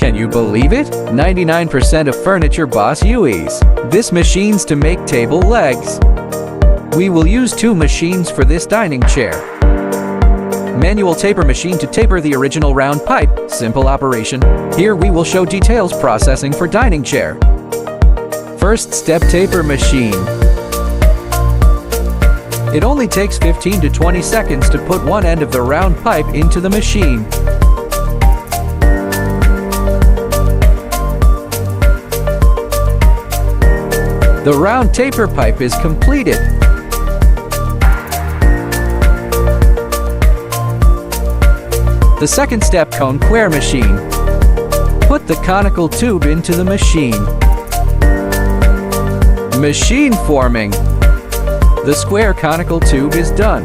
Can you believe it? 99% of Furniture Boss uses this machines to make table legs. We will use two machines for this dining chair. Manual taper machine to taper the original round pipe, simple operation. Here we will show details processing for dining chair. First step, taper machine. It only takes 15 to 20 seconds to put one end of the round pipe into the machine. The round taper pipe is completed. The second step, conemachine. Put the conical tube into the machine. Machine forming. The square conical tube is done.